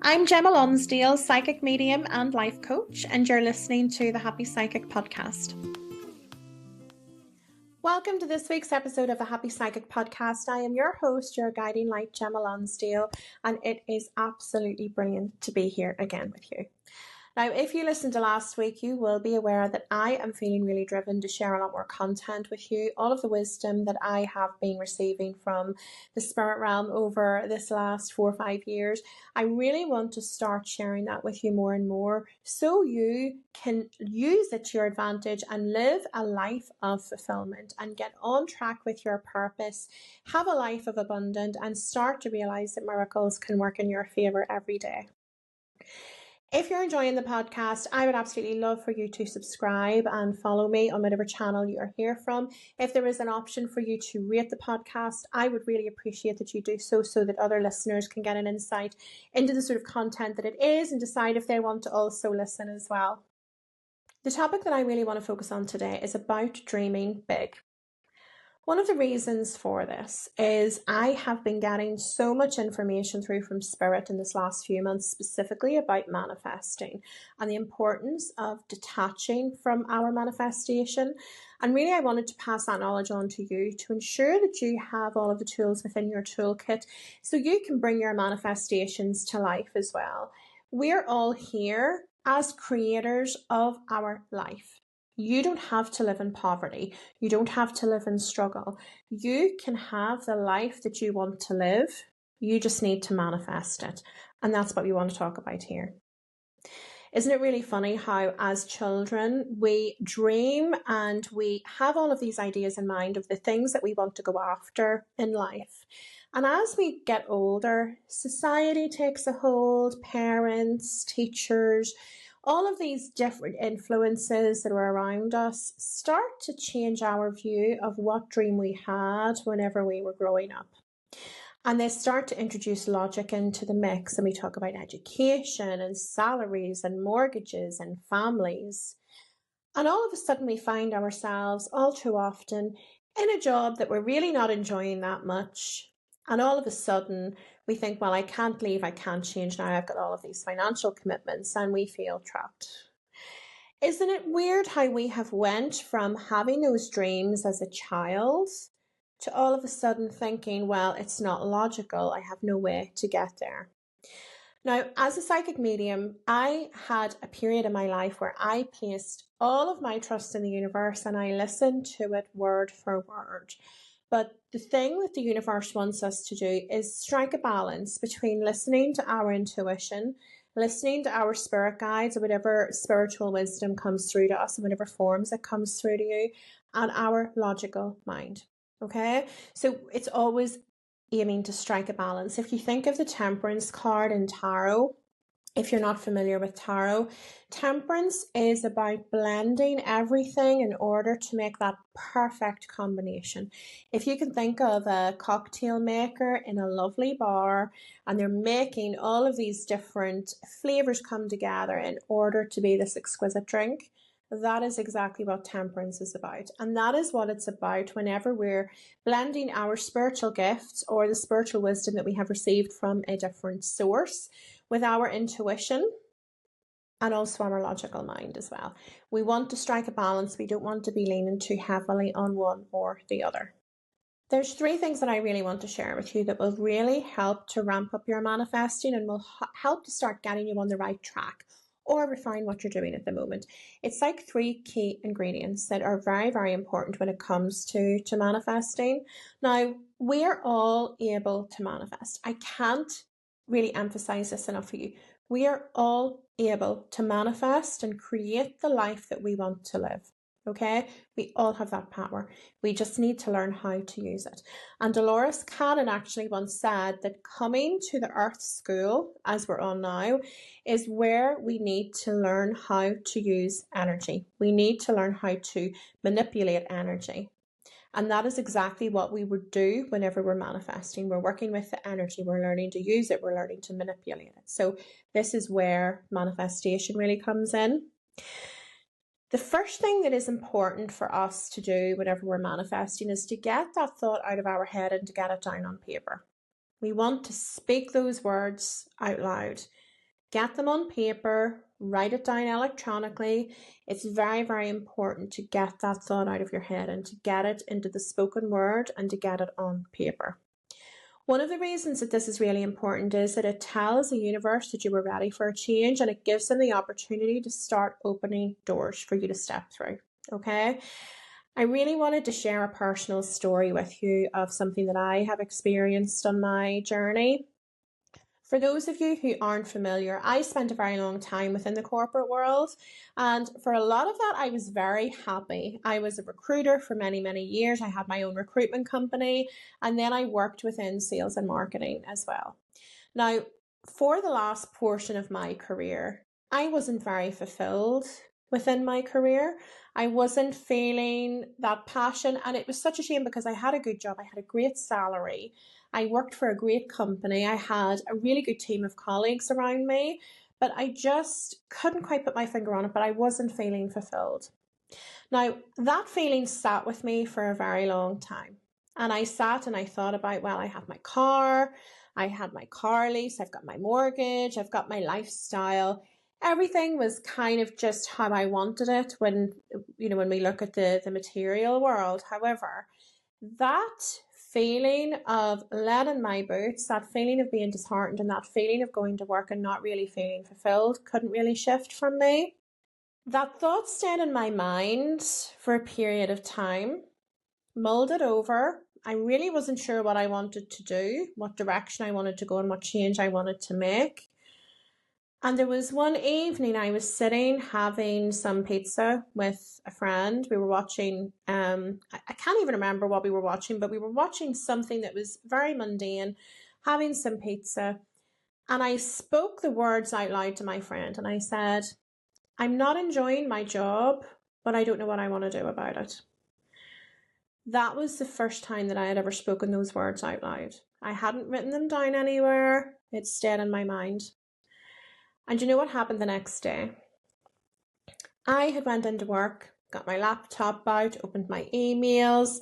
I'm Gemma Lonsdale, psychic medium and life coach, and you're listening to the Happy Psychic Podcast. Welcome to this week's episode of the Happy Psychic Podcast. I am your host, your guiding light, Gemma Lonsdale, and it is absolutely brilliant to be here again with you. Now, if you listened to last week, you will be aware that I am feeling really driven to share a lot more content with you. All of the wisdom that I have been receiving from the spirit realm over this last 4 or 5 years, I really want to start sharing that with you more and more so you can use it to your advantage and live a life of fulfillment and get on track with your purpose, have a life of abundance, and start to realize that miracles can work in your favor every day. If you're enjoying the podcast, I would absolutely love for you to subscribe and follow me on whatever channel you are here from. If there is an option for you to rate the podcast, I would really appreciate that you do so that other listeners can get an insight into the sort of content that it is and decide if they want to also listen as well. The topic that I really want to focus on today is about dreaming big. One of the reasons for this is I have been getting so much information through from Spirit in this last few months, specifically about manifesting and the importance of detaching from our manifestation. And really, I wanted to pass that knowledge on to you to ensure that you have all of the tools within your toolkit so you can bring your manifestations to life as well. We're all here as creators of our life. You don't have to live in poverty. You don't have to live in struggle. You can have the life that you want to live. You just need to manifest it. And that's what we want to talk about here. Isn't it really funny how as children we dream and we have all of these ideas in mind of the things that we want to go after in life. And as we get older, society takes a hold, parents, teachers, all of these different influences that are around us start to change our view of what dream we had whenever we were growing up. And they start to introduce logic into the mix, and we talk about education and salaries and mortgages and families. And all of a sudden we find ourselves all too often in a job that we're really not enjoying that much. And all of a sudden we think, well, I can't leave, I can't change now, I've got all of these financial commitments, and we feel trapped. Isn't it weird how we have went from having those dreams as a child to all of a sudden thinking, well, it's not logical, I have no way to get there. Now, as a psychic medium, I had a period in my life where I placed all of my trust in the universe and I listened to it word for word. But the thing that the universe wants us to do is strike a balance between listening to our intuition, listening to our spirit guides, or whatever spiritual wisdom comes through to us in whatever forms it comes through to you, and our logical mind. Okay? So it's always aiming to strike a balance. If you think of the Temperance card in tarot, if you're not familiar with tarot, temperance is about blending everything in order to make that perfect combination. If you can think of a cocktail maker in a lovely bar and they're making all of these different flavors come together in order to be this exquisite drink, that is exactly what temperance is about. And that is what it's about whenever we're blending our spiritual gifts or the spiritual wisdom that we have received from a different source with our intuition and also our logical mind as well. We want to strike a balance. We don't want to be leaning too heavily on one or the other. There's 3 things that I really want to share with you that will really help to ramp up your manifesting and will help to start getting you on the right track or refine what you're doing at the moment. It's like 3 key ingredients that are very, very important when it comes to manifesting. Now, we're all able to manifest. I can't really emphasize this enough for you. We are all able to manifest and create the life that we want to live. Okay, we all have that power. We just need to learn how to use it. And Dolores Cannon actually once said that coming to the Earth School, as we're on now, is where we need to learn how to use energy. We need to learn how to manipulate energy. And that is exactly what we would do whenever we're manifesting. We're working with the energy, we're learning to use it, we're learning to manipulate it. So this is where manifestation really comes in. The first thing that is important for us to do whenever we're manifesting is to get that thought out of our head and to get it down on paper. We want to speak those words out loud. Get them on paper, write it down electronically. It's very, very important to get that thought out of your head and to get it into the spoken word and to get it on paper. One of the reasons that this is really important is that it tells the universe that you were ready for a change, and it gives them the opportunity to start opening doors for you to step through. Okay? I really wanted to share a personal story with you of something that I have experienced on my journey. For those of you who aren't familiar, I spent a very long time within the corporate world, and for a lot of that, I was very happy. I was a recruiter for many, many years. I had my own recruitment company, and then I worked within sales and marketing as well. Now, for the last portion of my career, I wasn't very fulfilled within my career. I wasn't feeling that passion, and it was such a shame because I had a good job. I had a great salary. I worked for a great company. I had a really good team of colleagues around me, but I just couldn't quite put my finger on it, but I wasn't feeling fulfilled. Now, that feeling sat with me for a very long time. And I sat and I thought about, well, I have my car, I had my car lease, I've got my mortgage, I've got my lifestyle. Everything was kind of just how I wanted it when we look at the material world. However, that feeling of lead in my boots, that feeling of being disheartened, and that feeling of going to work and not really feeling fulfilled couldn't really shift from me. That thought stayed in my mind for a period of time, mulled it over. I really wasn't sure what I wanted to do, what direction I wanted to go, and what change I wanted to make. And there was one evening I was sitting having some pizza with a friend. We were watching, I can't even remember what we were watching, but we were watching something that was very mundane, having some pizza. And I spoke the words out loud to my friend and I said, I'm not enjoying my job, but I don't know what I want to do about it. That was the first time that I had ever spoken those words out loud. I hadn't written them down anywhere. It stayed in my mind. And you know what happened the next day? I had went into work, got my laptop out, opened my emails,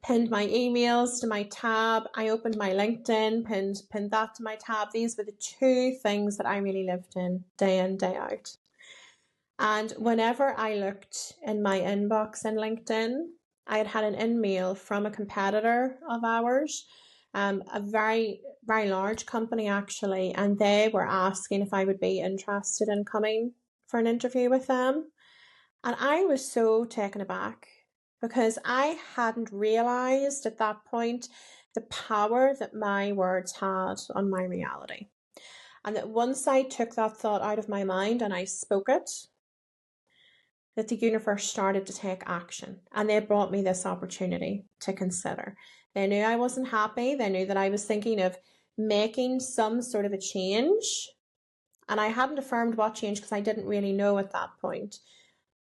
pinned my emails to my tab. I opened my LinkedIn, pinned that to my tab. These were the two things that I really lived in, day day out. And whenever I looked in my inbox in LinkedIn, I had an in-mail from a competitor of ours, a very, very large company actually, and they were asking if I would be interested in coming for an interview with them. And I was so taken aback because I hadn't realised at that point the power that my words had on my reality. And that once I took that thought out of my mind and I spoke it, that the universe started to take action, and they brought me this opportunity to consider. They knew I wasn't happy. They knew that I was thinking of making some sort of a change, and I hadn't affirmed what change because I didn't really know at that point.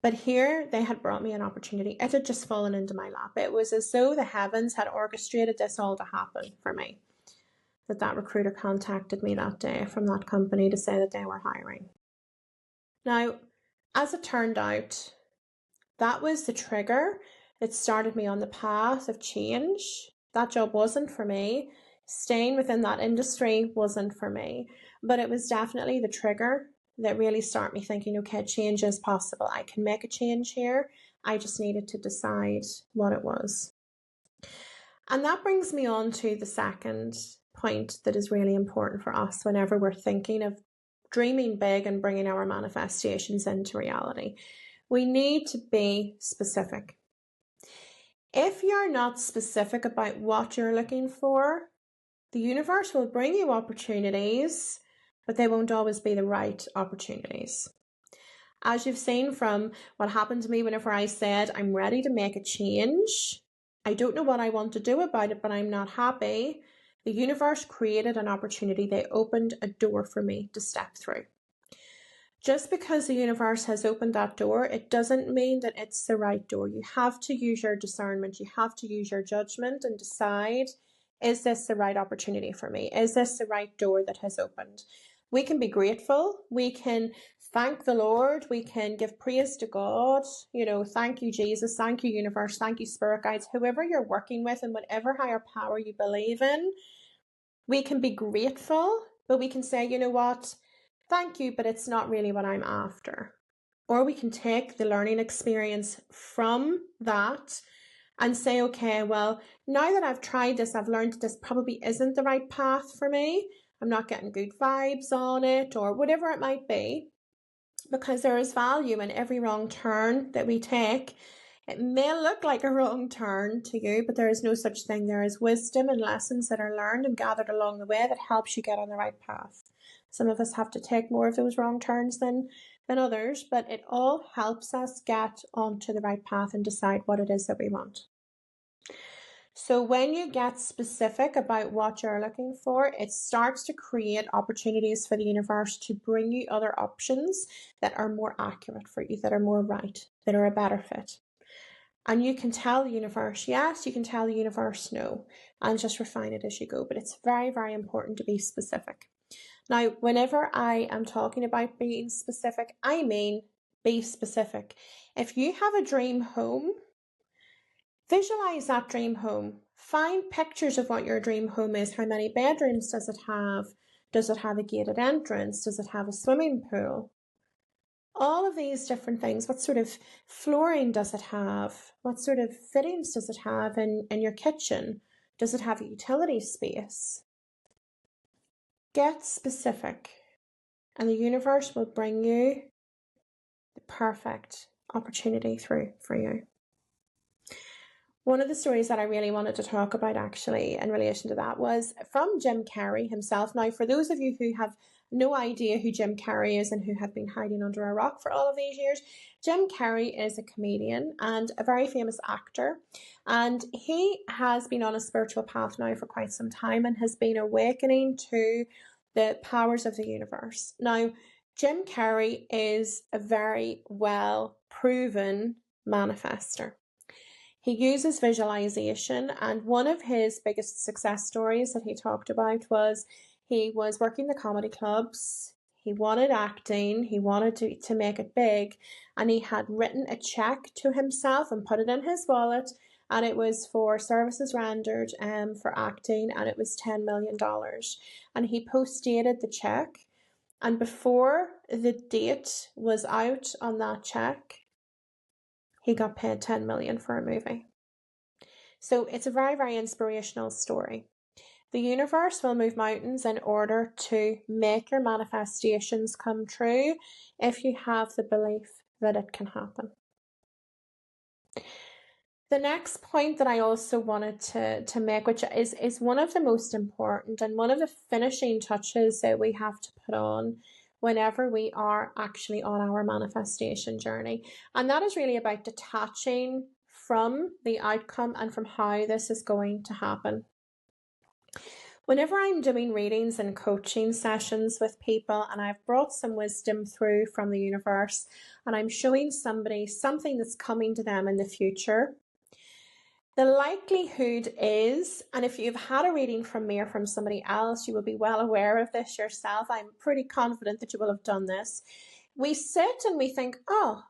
But here they had brought me an opportunity. It had just fallen into my lap. It was as though the heavens had orchestrated this all to happen for me. That recruiter contacted me that day from that company to say that they were hiring. Now, as it turned out, that was the trigger that started me on the path of change. That job wasn't for me. Staying within that industry wasn't for me. But it was definitely the trigger that really started me thinking, okay, change is possible. I can make a change here. I just needed to decide what it was. And that brings me on to the second point that is really important for us whenever we're thinking of dreaming big and bringing our manifestations into reality. We need to be specific. If you're not specific about what you're looking for, the universe will bring you opportunities, but they won't always be the right opportunities. As you've seen from what happened to me whenever I said, I'm ready to make a change, I don't know what I want to do about it, but I'm not happy. The universe created an opportunity. They opened a door for me to step through. Just because the universe has opened that door, it doesn't mean that it's the right door. You have to use your discernment. You have to use your judgment and decide, is this the right opportunity for me? Is this the right door that has opened? We can be grateful. We can thank the Lord. We can give praise to God. Thank you, Jesus. Thank you, universe. Thank you, spirit guides. Whoever you're working with and whatever higher power you believe in, we can be grateful, but we can say, you know what? thank you, but it's not really what I'm after. Or we can take the learning experience from that and say, okay, well, now that I've tried this, I've learned that this probably isn't the right path for me. I'm not getting good vibes on it, or whatever it might be, because there is value in every wrong turn that we take. It may look like a wrong turn to you, but there is no such thing. There is wisdom and lessons that are learned and gathered along the way that helps you get on the right path. Some of us have to take more of those wrong turns than others, but it all helps us get onto the right path and decide what it is that we want. So when you get specific about what you're looking for, it starts to create opportunities for the universe to bring you other options that are more accurate for you, that are more right, that are a better fit. And you can tell the universe yes, you can tell the universe no, and just refine it as you go. But it's very, very important to be specific. Now, whenever I am talking about being specific, I mean be specific. If you have a dream home, visualize that dream home. Find pictures of what your dream home is. How many bedrooms does it have? Does it have a gated entrance? Does it have a swimming pool? All of these different things. What sort of flooring does it have? What sort of fittings does it have in your kitchen? Does it have a utility space? Get specific, and the universe will bring you the perfect opportunity through for you. One of the stories that I really wanted to talk about actually in relation to that was from Jim Carrey himself. Now, for those of you who have no idea who Jim Carrey is and who have been hiding under a rock for all of these years, Jim Carrey is a comedian and a very famous actor. And he has been on a spiritual path now for quite some time and has been awakening to the powers of the universe. Now, Jim Carrey is a very well proven manifester. He uses visualization, and one of his biggest success stories that he talked about was he was working the comedy clubs, he wanted acting, he wanted to make it big, and he had written a check to himself and put it in his wallet, and it was for services rendered for acting, and it was $10 million. And he post-dated the check, and before the date was out on that check, he got paid $10 million for a movie. So it's a very, very inspirational story. The universe will move mountains in order to make your manifestations come true if you have the belief that it can happen. The next point that I also wanted to make, which is one of the most important and one of the finishing touches that we have to put on whenever we are actually on our manifestation journey. And that is really about detaching from the outcome and from how this is going to happen. Whenever I'm doing readings and coaching sessions with people and I've brought some wisdom through from the universe and I'm showing somebody something that's coming to them in the future, the likelihood is, and if you've had a reading from me or from somebody else, you will be well aware of this yourself. I'm pretty confident that you will have done this. We sit and we think, oh,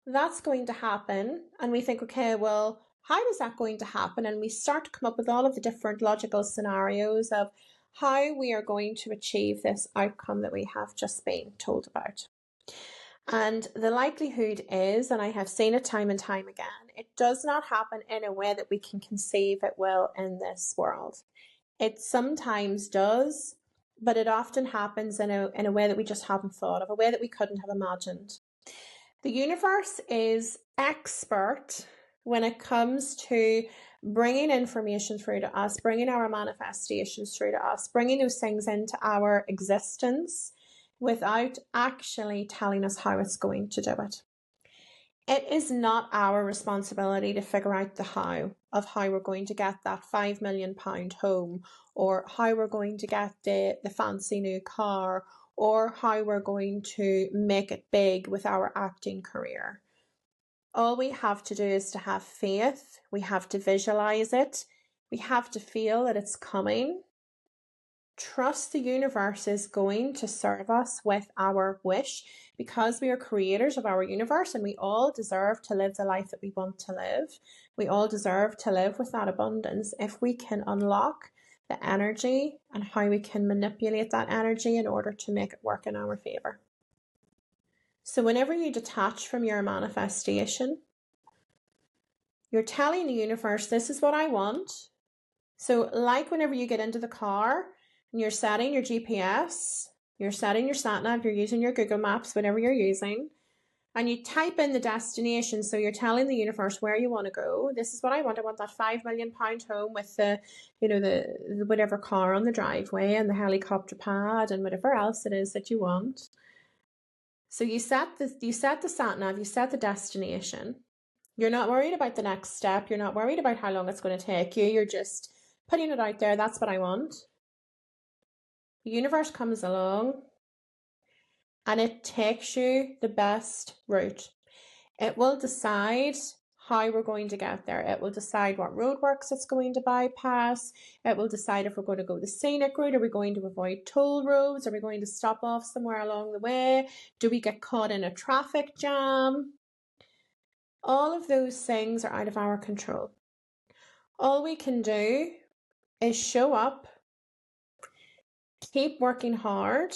that's going to happen. And we think, okay, well, how is that going to happen? And we start to come up with all of the different logical scenarios of how we are going to achieve this outcome that we have just been told about. And the likelihood is, and I have seen it time and time again, it does not happen in a way that we can conceive it will in this world. It sometimes does, but it often happens in a way that we just haven't thought of, a way that we couldn't have imagined. The universe is expert when it comes to bringing information through to us, bringing our manifestations through to us, bringing those things into our existence without actually telling us how it's going to do it. It is not our responsibility to figure out the how of how we're going to get that £5 million home, or how we're going to get the fancy new car, or how we're going to make it big with our acting career. All we have to do is to have faith. We have to visualize it. We have to feel that it's coming. Trust the universe is going to serve us with our wish, because we are creators of our universe and we all deserve to live the life that we want to live. We all deserve to live with that abundance if we can unlock the energy and how we can manipulate that energy in order to make it work in our favor. So whenever you detach from your manifestation, you're telling the universe, this is what I want. So like whenever you get into the car and you're setting your GPS, you're setting your sat nav, you're using your Google Maps, whatever you're using, and you type in the destination. So you're telling the universe where you want to go. This is what I want. I want that £5 million home with the whatever car on the driveway and the helicopter pad and whatever else it is that you want. So you set the sat nav, you set the destination. You're not worried about the next step. You're not worried about how long it's going to take you. You're just putting it out there. That's what I want. The universe comes along and it takes you the best route. It will decide how we're going to get there. It will decide what roadworks it's going to bypass. It will decide if we're going to go the scenic route. Are we going to avoid toll roads? Are we going to stop off somewhere along the way? Do we get caught in a traffic jam? All of those things are out of our control. All we can do is show up, keep working hard,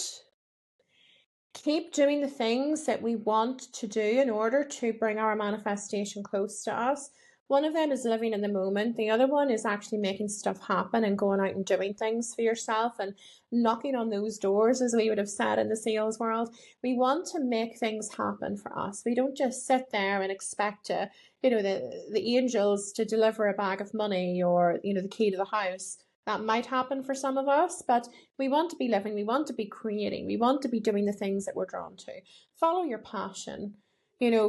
keep doing the things that we want to do in order to bring our manifestation close to us. One of them is living in the moment. The other one is actually making stuff happen and going out and doing things for yourself and knocking on those doors, as we would have said in the sales world. We want to make things happen for us. We don't just sit there and expect to, the angels to deliver a bag of money or, the key to the house. That might happen for some of us, but we want to be living, we want to be creating, we want to be doing the things that we're drawn to. Follow your passion,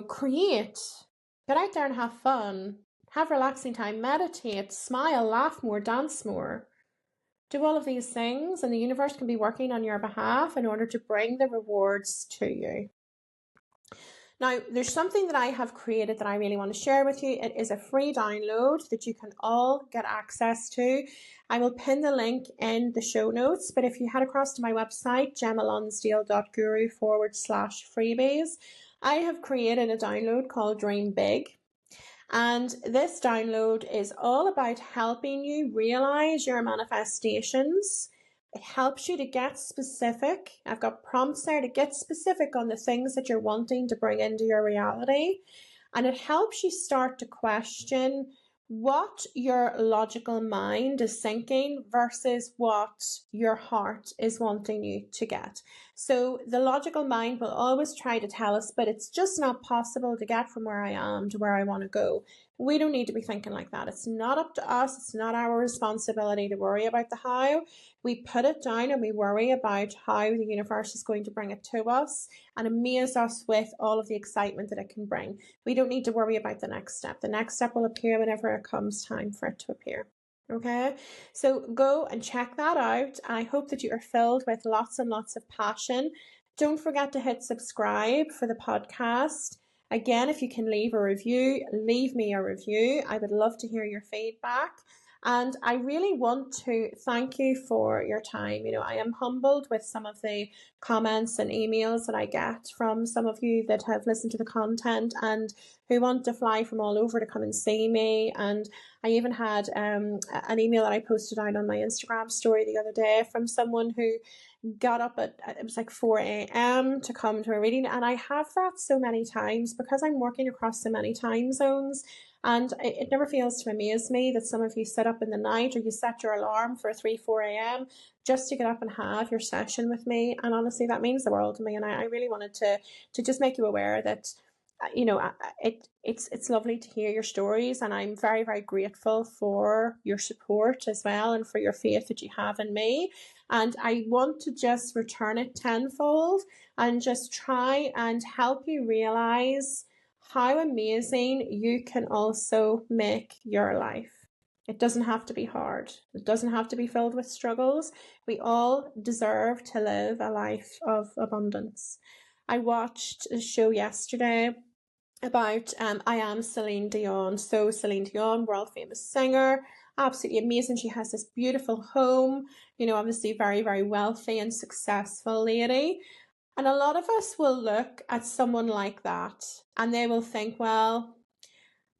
create, get out there and have fun, have relaxing time, meditate, smile, laugh more, dance more. Do all of these things and the universe can be working on your behalf in order to bring the rewards to you. Now, there's something that I have created that I really want to share with you. It is a free download that you can all get access to. I will pin the link in the show notes, but if you head across to my website, gemmalonsdale.guru/freebies, I have created a download called Dream Big. And this download is all about helping you realize your manifestations. It helps you to get specific. I've got prompts there to get specific on the things that you're wanting to bring into your reality. And it helps you start to question what your logical mind is thinking versus what your heart is wanting you to get. So the logical mind will always try to tell us, but it's just not possible to get from where I am to where I want to go. We don't need to be thinking like that. It's not up to us. It's not our responsibility to worry about the how. We put it down and we worry about how the universe is going to bring it to us and amaze us with all of the excitement that it can bring. We don't need to worry about the next step. The next step will appear whenever it comes time for it to appear. Okay, so go and check that out. I hope that you are filled with lots and lots of passion. Don't forget to hit subscribe for the podcast. Again, if you can leave a review, leave me a review. I would love to hear your feedback. And I really want to thank you for your time. I am humbled with some of the comments and emails that I get from some of you that have listened to the content and who want to fly from all over to come and see me. And I even had an email that I posted out on my Instagram story the other day from someone who got up at, it was like 4 a.m. to come to a reading. And I have that so many times because I'm working across so many time zones. And it never fails to amaze me that some of you sit up in the night or you set your alarm for 4 a.m. just to get up and have your session with me. And honestly, that means the world to me. And I really wanted to just make you aware that, it's lovely to hear your stories. And I'm very, very grateful for your support as well and for your faith that you have in me. And I want to just return it tenfold and just try and help you realize how amazing you can also make your life. It doesn't have to be hard. It doesn't have to be filled with struggles. We all deserve to live a life of abundance. I watched a show yesterday about I Am Celine Dion. So Celine Dion, world famous singer, absolutely amazing. She has this beautiful home, obviously very, very wealthy and successful lady. And a lot of us will look at someone like that and they will think, well,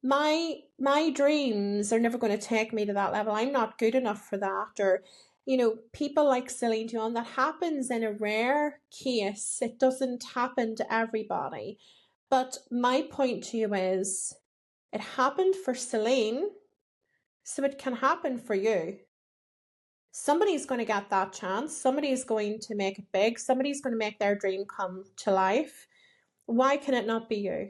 my dreams are never going to take me to that level. I'm not good enough for that. Or, people like Celine Dion, that happens in a rare case. It doesn't happen to everybody. But my point to you is, it happened for Celine, so it can happen for you. Somebody's going to get that chance. Somebody's going to make it big. Somebody's going to make their dream come to life. Why can it not be you?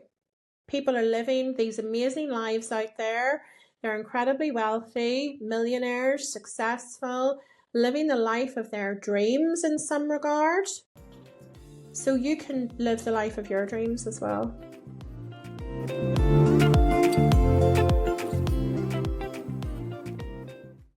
People are living these amazing lives out there. They're incredibly wealthy, millionaires, successful, living the life of their dreams in some regard. So you can live the life of your dreams as well.